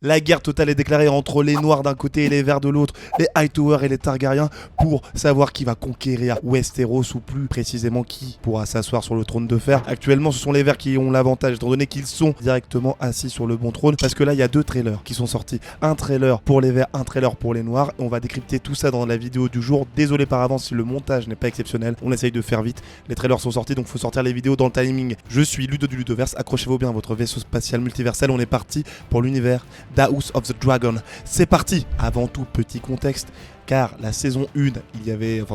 La guerre totale est déclarée entre les Noirs d'un côté et les Verts de l'autre, les Hightower et les Targaryens, pour savoir qui va conquérir Westeros, ou plus précisément qui pourra s'asseoir sur le trône de fer. Actuellement, ce sont les Verts qui ont l'avantage, étant donné qu'ils sont directement assis sur le bon trône, parce que là, il y a deux trailers qui sont sortis. Un trailer pour les Verts, un trailer pour les Noirs. On va décrypter tout ça dans la vidéo du jour. Désolé par avance si le montage n'est pas exceptionnel, on essaye de faire vite. Les trailers sont sortis, donc il faut sortir les vidéos dans le timing. Je suis Ludo du Ludoverse, accrochez-vous bien à votre vaisseau spatial multiversel, on est parti pour l'univers House of the Dragon. C'est parti. Avant tout, petit contexte, car la saison 1,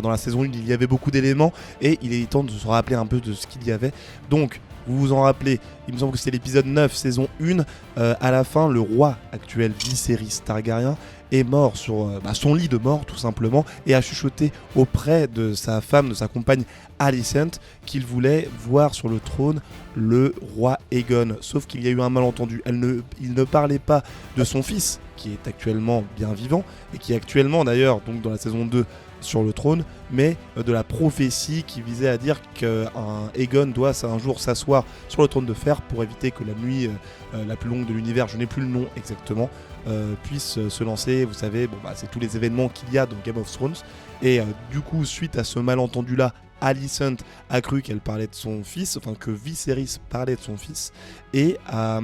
dans la saison 1, il y avait beaucoup d'éléments et il est temps de se rappeler un peu de ce qu'il y avait. Donc, vous vous en rappelez, il me semble que c'était l'épisode 9, saison 1. À la fin, le roi actuel, Viserys Targaryen, est mort sur son lit de mort, tout simplement, et a chuchoté auprès de sa femme, de sa compagne Alicent, qu'il voulait voir sur le trône le roi Aegon. Sauf qu'il y a eu un malentendu. Il ne parlait pas de son fils, qui est actuellement bien vivant, et qui est actuellement d'ailleurs, donc dans la saison 2, sur le trône, mais de la prophétie qui visait à dire qu'un Aegon doit un jour s'asseoir sur le trône de fer pour éviter que la nuit la plus longue de l'univers, je n'ai plus le nom exactement, puisse se lancer. Vous savez, c'est tous les événements qu'il y a dans Game of Thrones. Et du coup, suite à ce malentendu-là, Alicent a cru qu'elle parlait de son fils, enfin que Viserys parlait de son fils, et a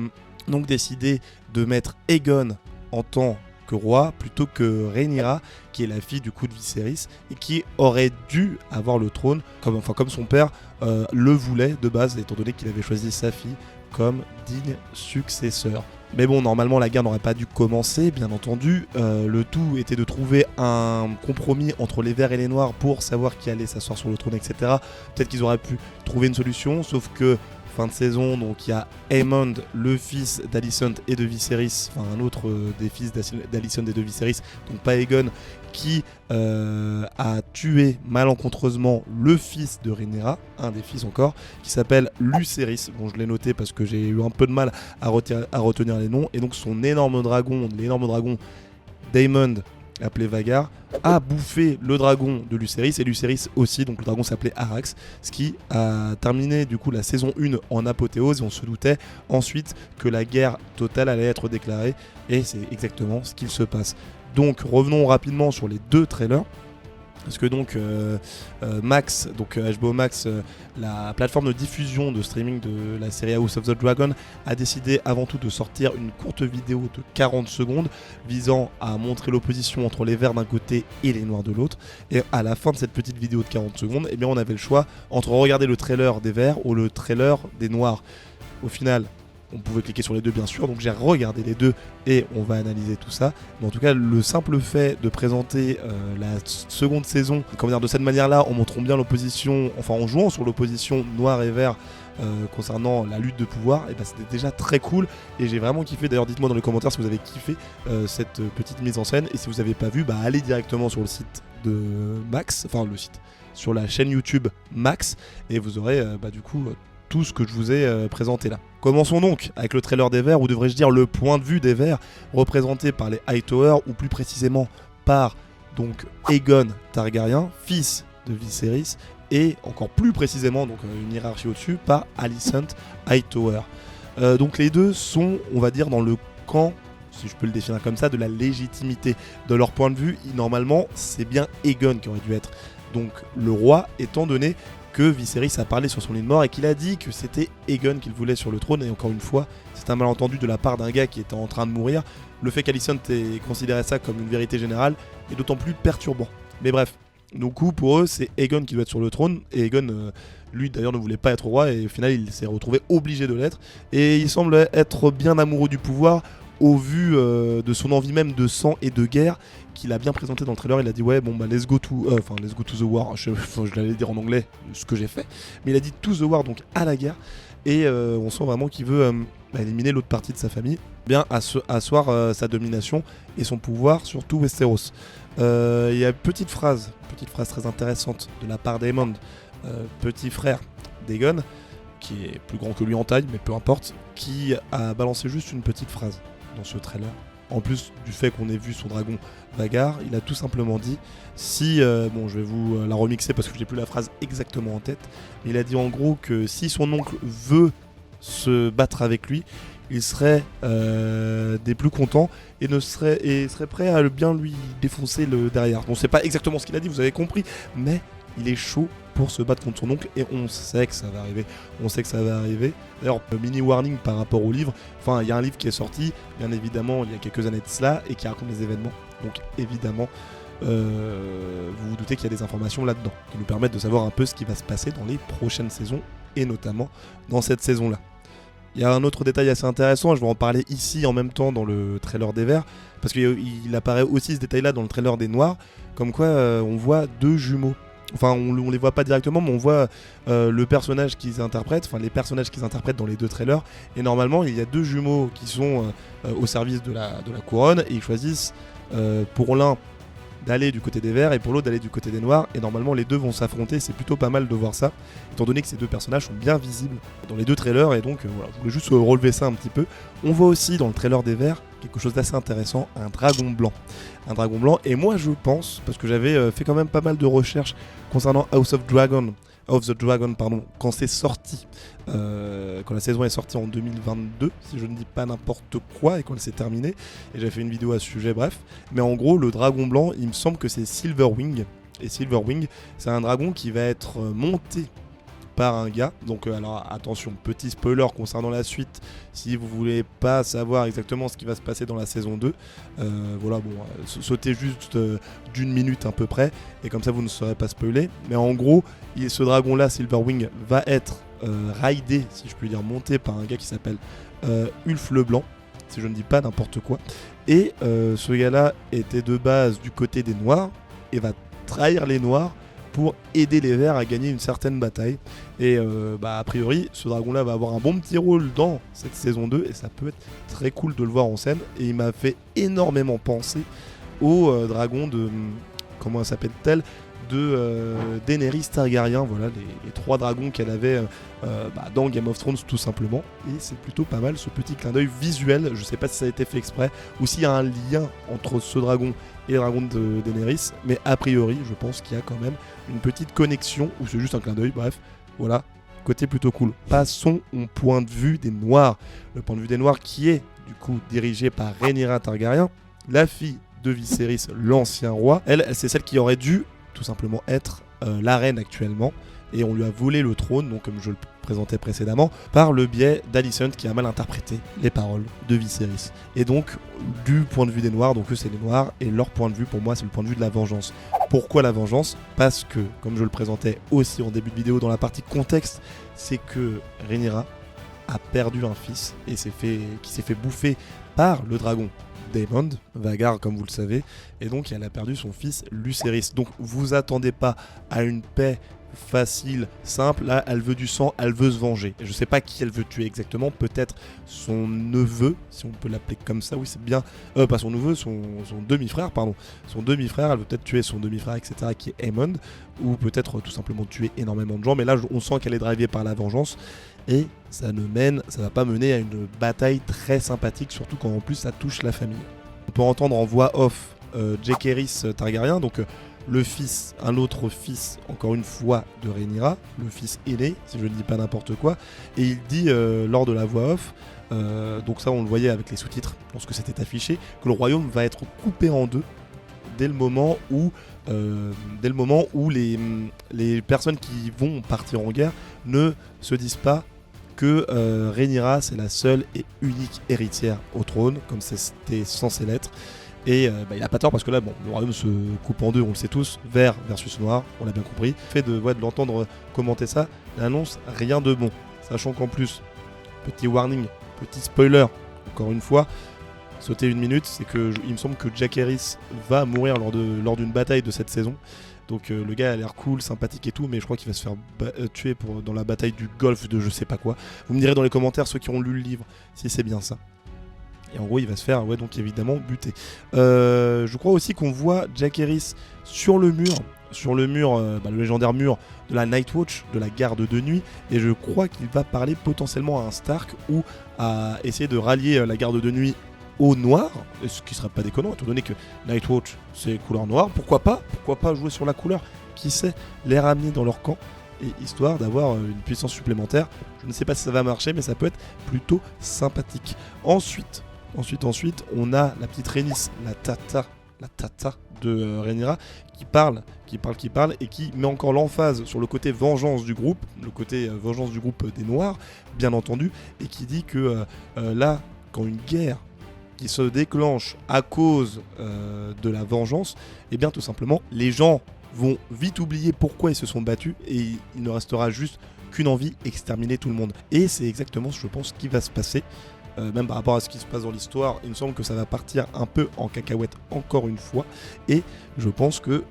donc décidé de mettre Aegon en tant que roi plutôt que Rhaenyra, qui est la fille du coup de Viserys et qui aurait dû avoir le trône comme son père le voulait de base, étant donné qu'il avait choisi sa fille comme digne successeur. Mais bon, normalement la guerre n'aurait pas dû commencer, bien entendu. Le tout était de trouver un compromis entre les Verts et les Noirs pour savoir qui allait s'asseoir sur le trône, etc. Peut-être qu'ils auraient pu trouver une solution, sauf que fin de saison, donc il y a Aemond, le fils d'Alicent et de Viserys, enfin un autre des fils d'Alicent et de Viserys, donc pas Aegon, qui a tué malencontreusement le fils de Rhaenyra, un des fils encore, qui s'appelle Lucerys. Bon, je l'ai noté parce que j'ai eu un peu de mal à retenir les noms, et donc son l'énorme dragon Daemon, appelé Vhagar, a bouffé le dragon de Lucerys, et Lucerys aussi, donc le dragon s'appelait Arax, ce qui a terminé du coup la saison 1 en apothéose, et on se doutait ensuite que la guerre totale allait être déclarée, et c'est exactement ce qu'il se passe. Donc revenons rapidement sur les deux trailers. Parce que donc Max, donc HBO Max, la plateforme de diffusion de streaming de la série House of the Dragon, a décidé avant tout de sortir une courte vidéo de 40 secondes visant à montrer l'opposition entre les Verts d'un côté et les Noirs de l'autre. Et à la fin de cette petite vidéo de 40 secondes, on avait le choix entre regarder le trailer des Verts ou le trailer des Noirs. Au final, on pouvait cliquer sur les deux, bien sûr, donc j'ai regardé les deux et on va analyser tout ça. Mais en tout cas, le simple fait de présenter la seconde saison, de cette manière-là, en montrant bien l'opposition, enfin en jouant sur l'opposition noir et vert concernant la lutte de pouvoir, et c'était déjà très cool et j'ai vraiment kiffé. D'ailleurs, dites-moi dans les commentaires si vous avez kiffé cette petite mise en scène, et si vous n'avez pas vu, allez directement sur le site de Max, sur la chaîne YouTube Max, et vous aurez du coup tout ce que je vous ai présenté là. Commençons donc avec le trailer des Verts, ou devrais-je dire le point de vue des Verts, représenté par les Hightower, ou plus précisément par donc Aegon Targaryen, fils de Viserys, et encore plus précisément, donc une hiérarchie au-dessus, par Alicent Hightower. Donc les deux sont, on va dire, dans le camp, si je peux le définir comme ça, de la légitimité. De leur point de vue, normalement, c'est bien Aegon qui aurait dû être donc le roi, étant donné que Viserys a parlé sur son lit de mort et qu'il a dit que c'était Aegon qu'il voulait sur le trône. Et encore une fois, c'est un malentendu de la part d'un gars qui était en train de mourir. Le fait qu'Alicent ait considéré ça comme une vérité générale est d'autant plus perturbant. Mais bref, du coup pour eux c'est Aegon qui doit être sur le trône, et Aegon lui d'ailleurs ne voulait pas être roi, et au final il s'est retrouvé obligé de l'être, et il semble être bien amoureux du pouvoir au vu de son envie même de sang et de guerre qu'il a bien présenté dans le trailer. Il a dit let's go to the war, je l'allais dire en anglais, ce que j'ai fait, mais il a dit to the war, donc à la guerre, et on sent vraiment qu'il veut éliminer l'autre partie de sa famille, asseoir sa domination et son pouvoir sur tout Westeros. Il y a une petite phrase très intéressante de la part d'Aemond, petit frère d'Aegon, qui est plus grand que lui en taille, mais peu importe, qui a balancé juste une petite phrase dans ce trailer. En plus du fait qu'on ait vu son dragon Vhagar, il a tout simplement dit, je vais vous la remixer parce que j'ai plus la phrase exactement en tête, mais il a dit en gros que si son oncle veut se battre avec lui, il serait des plus contents et serait prêt à bien lui défoncer le derrière. Bon, c'est pas exactement ce qu'il a dit, vous avez compris, mais il est chaud pour se battre contre son oncle et on sait que ça va arriver. D'ailleurs, mini warning par rapport au livre, enfin il y a un livre qui est sorti, bien évidemment il y a quelques années de cela et qui raconte les événements, donc évidemment vous vous doutez qu'il y a des informations là-dedans qui nous permettent de savoir un peu ce qui va se passer dans les prochaines saisons et notamment dans cette saison-là. Il y a un autre détail assez intéressant, je vais en parler ici en même temps dans le trailer des Verts, parce qu'il apparaît aussi ce détail-là dans le trailer des Noirs, comme quoi on voit deux jumeaux. Enfin, on les voit pas directement, mais on voit le personnage qu'ils interprètent, enfin les personnages qu'ils interprètent dans les deux trailers. Et normalement, il y a deux jumeaux qui sont au service de la couronne et ils choisissent pour l'un d'aller du côté des Verts et pour l'autre d'aller du côté des Noirs. Et normalement, les deux vont s'affronter. C'est plutôt pas mal de voir ça, étant donné que ces deux personnages sont bien visibles dans les deux trailers. Et donc, voilà, je voulais juste relever ça un petit peu. On voit aussi dans le trailer des Verts quelque chose d'assez intéressant, un dragon blanc. Un dragon blanc, et moi je pense, parce que j'avais fait quand même pas mal de recherches concernant House of the Dragon, quand c'est sorti, quand la saison est sortie en 2022, si je ne dis pas n'importe quoi, et quand elle s'est terminée, et j'ai fait une vidéo à ce sujet, bref. Mais en gros, le dragon blanc, il me semble que c'est Silverwing, et Silverwing, c'est un dragon qui va être monté par un gars. Donc alors attention, petit spoiler concernant la suite, si vous voulez pas savoir exactement ce qui va se passer dans la saison 2, voilà, bon, sautez juste d'une minute à peu près, et comme ça vous ne serez pas spoilé. Mais en gros, ce dragon là, Silverwing, va être raidé, si je puis dire, monté par un gars qui s'appelle Ulf Leblanc, si je ne dis pas n'importe quoi. Et ce gars là était de base du côté des Noirs, et va trahir les Noirs pour aider les Verts à gagner une certaine bataille. Et a priori, ce dragon-là va avoir un bon petit rôle dans cette saison 2, et ça peut être très cool de le voir en scène. Et il m'a fait énormément penser au dragon de... comment s'appelle-t-elle, de Daenerys Targaryen, voilà, les trois dragons qu'elle avait dans Game of Thrones tout simplement. Et c'est plutôt pas mal ce petit clin d'œil visuel, je sais pas si ça a été fait exprès, ou s'il y a un lien entre ce dragon et le dragon de Daenerys, mais a priori je pense qu'il y a quand même une petite connexion, ou c'est juste un clin d'œil, bref, voilà, côté plutôt cool. Passons au point de vue des Noirs, le point de vue des Noirs qui est du coup dirigé par Rhaenyra Targaryen, la fille de Viserys, l'ancien roi. Elle c'est celle qui aurait dû tout simplement être la reine actuellement, et on lui a volé le trône, donc comme je le présentais précédemment, par le biais d'Alicent qui a mal interprété les paroles de Viserys. Et donc, du point de vue des Noirs, donc eux c'est les Noirs, et leur point de vue pour moi c'est le point de vue de la vengeance. Pourquoi la vengeance ? Parce que, comme je le présentais aussi en début de vidéo dans la partie contexte, c'est que Rhaenyra a perdu un fils et qui s'est fait bouffer par le dragon Daemon, Vhagar comme vous le savez, et donc elle a perdu son fils Lucerys. Donc vous attendez pas à une paix facile, simple, là elle veut du sang, elle veut se venger. Et je sais pas qui elle veut tuer exactement, peut-être son neveu, si on peut l'appeler comme ça, oui c'est bien, pas son neveu, son demi-frère, pardon, son demi-frère, elle veut peut-être tuer son demi-frère, etc., qui est Aemond, ou peut-être tout simplement tuer énormément de gens, mais là on sent qu'elle est drivée par la vengeance, et ça va pas mener à une bataille très sympathique, surtout quand en plus ça touche la famille. On peut entendre en voix off Jaehaerys Targaryen, donc le fils, un autre fils, encore une fois, de Rhaenyra, le fils aîné, si je ne dis pas n'importe quoi, et il dit lors de la voix off, donc ça on le voyait avec les sous-titres lorsque c'était affiché, que le royaume va être coupé en deux dès le moment où les personnes qui vont partir en guerre ne se disent pas que Rhaenyra c'est la seule et unique héritière au trône, comme c'était censé l'être. Et il a pas tort parce que là, bon, le royaume se coupe en deux, on le sait tous, vert versus noir, on l'a bien compris. Le fait de l'entendre commenter ça n'annonce rien de bon. Sachant qu'en plus, petit warning, petit spoiler, encore une fois, sauter une minute, c'est que il me semble que Jaehaerys va mourir lors d'une bataille de cette saison. Donc le gars a l'air cool, sympathique et tout, mais je crois qu'il va se faire tuer dans la bataille du golfe de je sais pas quoi. Vous me direz dans les commentaires, ceux qui ont lu le livre, si c'est bien ça. Et en gros, il va se faire, donc évidemment, buter. Je crois aussi qu'on voit Jaehaerys sur le mur, le légendaire mur de la Night Watch, de la garde de nuit, et je crois qu'il va parler potentiellement à un Stark ou à essayer de rallier la garde de nuit au noir, ce qui serait pas déconnant, étant donné que Night Watch c'est couleur noire, pourquoi pas jouer sur la couleur, qui sait, les ramener dans leur camp, et histoire d'avoir une puissance supplémentaire. Je ne sais pas si ça va marcher, mais ça peut être plutôt sympathique. Ensuite, on a la petite Rhaenys, la tata de Rhaenyra, qui parle et qui met encore l'emphase sur le côté vengeance du groupe, des Noirs, bien entendu, et qui dit que là, quand une guerre qui se déclenche à cause de la vengeance, et bien tout simplement, les gens vont vite oublier pourquoi ils se sont battus et il ne restera juste qu'une envie, exterminer tout le monde. Et c'est exactement, je pense, ce qui va se passer. Même par rapport à ce qui se passe dans l'histoire, il me semble que ça va partir un peu en cacahuète encore une fois. Et je pense que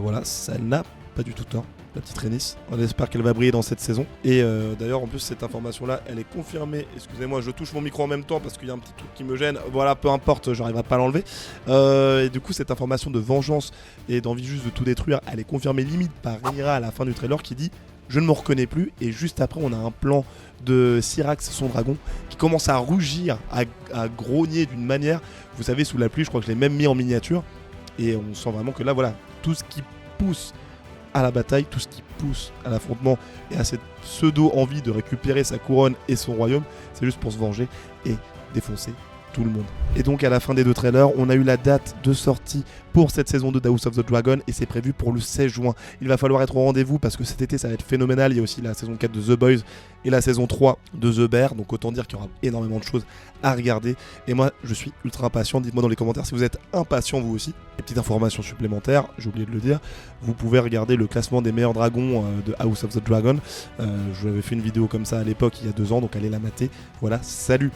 voilà, ça n'a pas du tout tort, la petite Rhaenys. On espère qu'elle va briller dans cette saison. Et d'ailleurs, en plus, cette information-là, elle est confirmée. Excusez-moi, je touche mon micro en même temps parce qu'il y a un petit truc qui me gêne. Voilà, peu importe, j'arriverai pas à l'enlever. Et du coup, cette information de vengeance et d'envie juste de tout détruire, elle est confirmée limite par Rhaenyra à la fin du trailer qui dit « Je ne me reconnais plus ». Et juste après, on a un plan de Syrax, son dragon, qui commence à rugir, à grogner d'une manière, vous savez, sous la pluie, je crois que je l'ai même mis en miniature, et on sent vraiment que là, voilà, tout ce qui pousse à la bataille, tout ce qui pousse à l'affrontement et à cette pseudo-envie de récupérer sa couronne et son royaume, c'est juste pour se venger et défoncer tout le monde. Et donc à la fin des 2 trailers, on a eu la date de sortie pour cette saison 2 d'House of the Dragon et c'est prévu pour le 16 juin. Il va falloir être au rendez-vous parce que cet été ça va être phénoménal. Il y a aussi la saison 4 de The Boys et la saison 3 de The Bear, donc autant dire qu'il y aura énormément de choses à regarder. Et moi je suis ultra impatient, dites-moi dans les commentaires si vous êtes impatient vous aussi. Et petite information supplémentaire, j'ai oublié de le dire, vous pouvez regarder le classement des meilleurs dragons de House of the Dragon. Je vous avais fait une vidéo comme ça à l'époque il y a 2 ans, donc allez la mater. Voilà, salut!